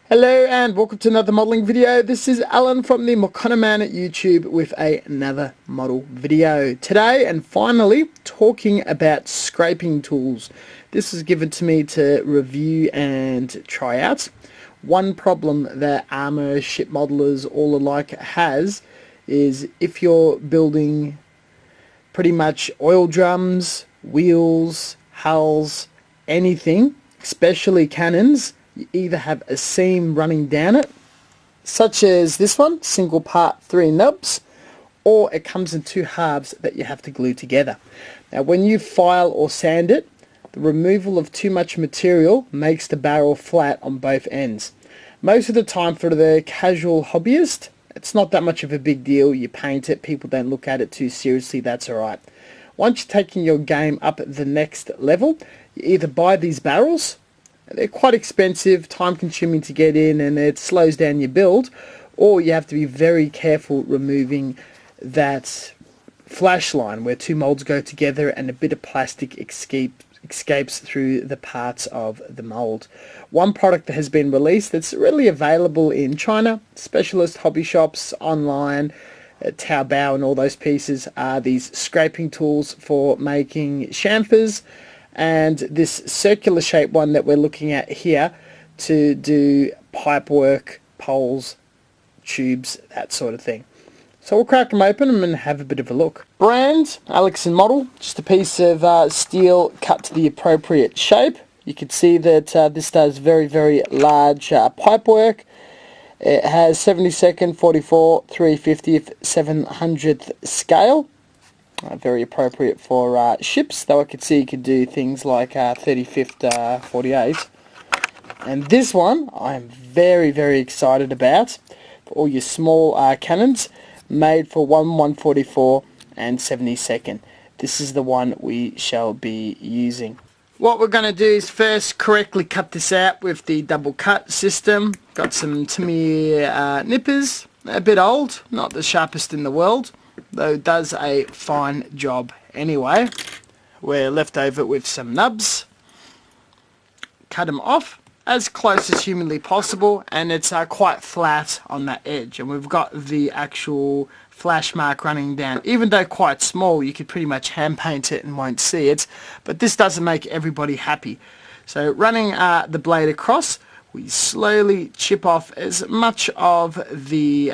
Hello and welcome to another modelling video. This is Alan from the Man at YouTube with another model video. Today and finally talking about scraping tools. This was given to me to review and try out. One problem that armour ship modelers all alike has is if you're building pretty much oil drums, wheels, hulls, anything, especially cannons, you either have a seam running down it, such as this one, single part 3 nubs, or it comes in 2 halves that you have to glue together. Now when you file or sand it, the removal of too much material makes the barrel flat on both ends. Most of the time for the casual hobbyist, it's not that much of a big deal. You paint it, people don't look at it too seriously, that's alright. Once you're taking your game up the next level, you either buy these barrels. They're quite expensive, time consuming to get in, and it slows down your build, or you have to be very careful removing that flash line where 2 molds go together and a bit of plastic escapes through the parts of the mold. One product that has been released that's really available in China, specialist hobby shops, online, Taobao and all those pieces, are these scraping tools for making chamfers, and this circular shaped one that we're looking at here to do pipe work, poles, tubes, that sort of thing. So we'll crack them open and have a bit of a look. Brand, Alexen Model, just a piece of steel cut to the appropriate shape. You can see that this does very large pipe work. It has 72nd, 44, 350th, 700th scale. Very appropriate for ships, though I could see you could do things like 35th, 48. And this one I'm very excited about for all your small cannons, made for 144 and 72nd. This is the one we shall be using. What we're going to do is first correctly cut this out with the double cut system. Got some Tamiya nippers, a bit old, not the sharpest in the world, though it does a fine job anyway. We're left over with some nubs. Cut them off as close as humanly possible, and it's quite flat on that edge, and we've got the actual flash mark running down. Even though quite small, you could pretty much hand paint it and won't see it, but this doesn't make everybody happy. So running the blade across, we slowly chip off as much of the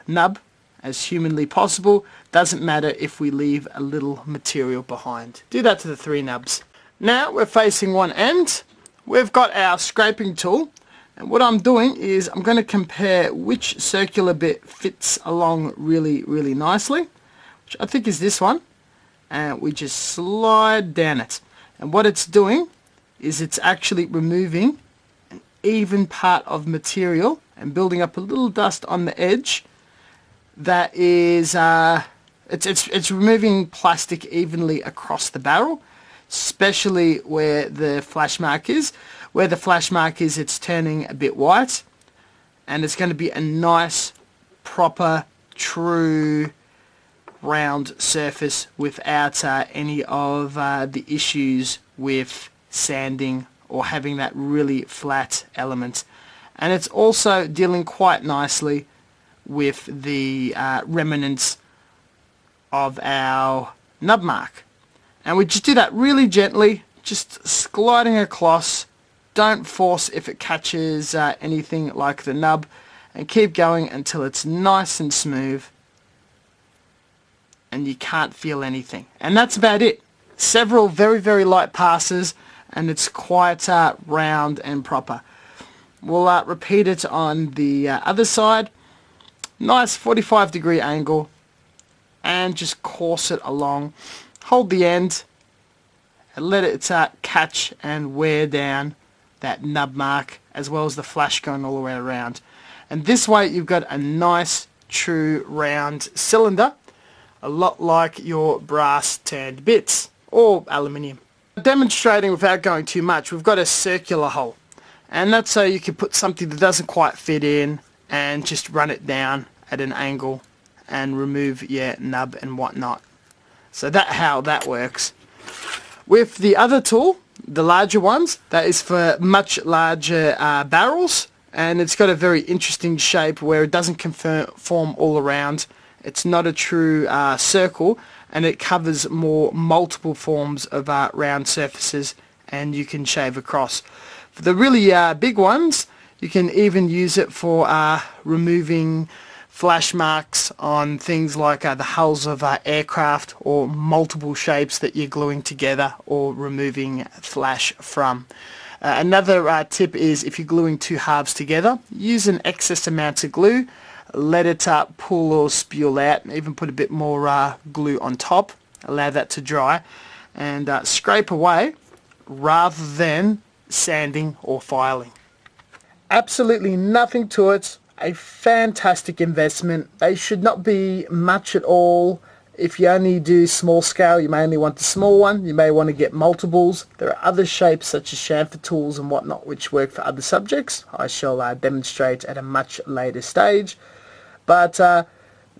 nub as humanly possible. Doesn't matter if we leave a little material behind. Do that to the 3 nubs. Now we're facing one end. We've got our scraping tool, and what I'm doing is I'm going to compare which circular bit fits along really nicely, which I think is this one, and we just slide down it, and what it's doing is it's actually removing an even part of material and building up a little dust on the edge. That is it's removing plastic evenly across the barrel, especially where the flash mark is. Where the flash mark is, it's turning a bit white, and it's going to be a nice, proper, true, round surface without any of the issues with sanding or having that really flat element. And it's also dealing quite nicely with the remnants of our nub mark. And we just do that really gently, just sliding across. Don't force if it catches anything like the nub, and keep going until it's nice and smooth and you can't feel anything. And that's about it. Several very light passes, and it's quite round and proper. We'll repeat it on the other side. Nice 45-degree angle, and just course it along. Hold the end and let it catch and wear down that nub mark, as well as the flash going all the way around. And this way you've got a nice true round cylinder, a lot like your brass turned bits or aluminium. Demonstrating without going too much, we've got a circular hole, and that's so you can put something that doesn't quite fit in and just run it down at an angle and remove your nub and whatnot. So that's how that works. With the other tool, the larger ones, that is for much larger barrels, and it's got a very interesting shape where it doesn't conform all around. It's not a true circle, and it covers multiple forms of round surfaces, and you can shave across. For the really big ones, you can even use it for removing flash marks on things like the hulls of aircraft, or multiple shapes that you're gluing together or removing flash from. Another tip is, if you're gluing two halves together, use an excess amount of glue, let it pull or spool out, and even put a bit more glue on top, allow that to dry, and scrape away rather than sanding or filing. Absolutely nothing to it. A fantastic investment. They should not be much at all. If you only do small scale, you may only want the small one. You may want to get multiples. There are other shapes such as chamfer tools and whatnot which work for other subjects. I shall demonstrate at a much later stage. But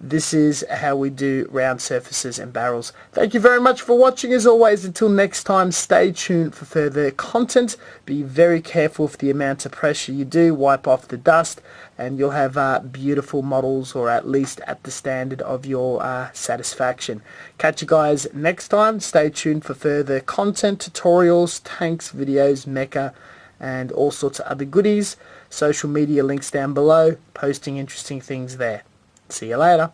this is how we do round surfaces and barrels. Thank you very much for watching. As always, until next time, stay tuned for further content. Be very careful with the amount of pressure you do. Wipe off the dust, and you'll have beautiful models, or at least at the standard of your satisfaction. Catch you guys next time. Stay tuned for further content, tutorials, tanks, videos, mecha, and all sorts of other goodies. Social media links down below, posting interesting things there. See you later.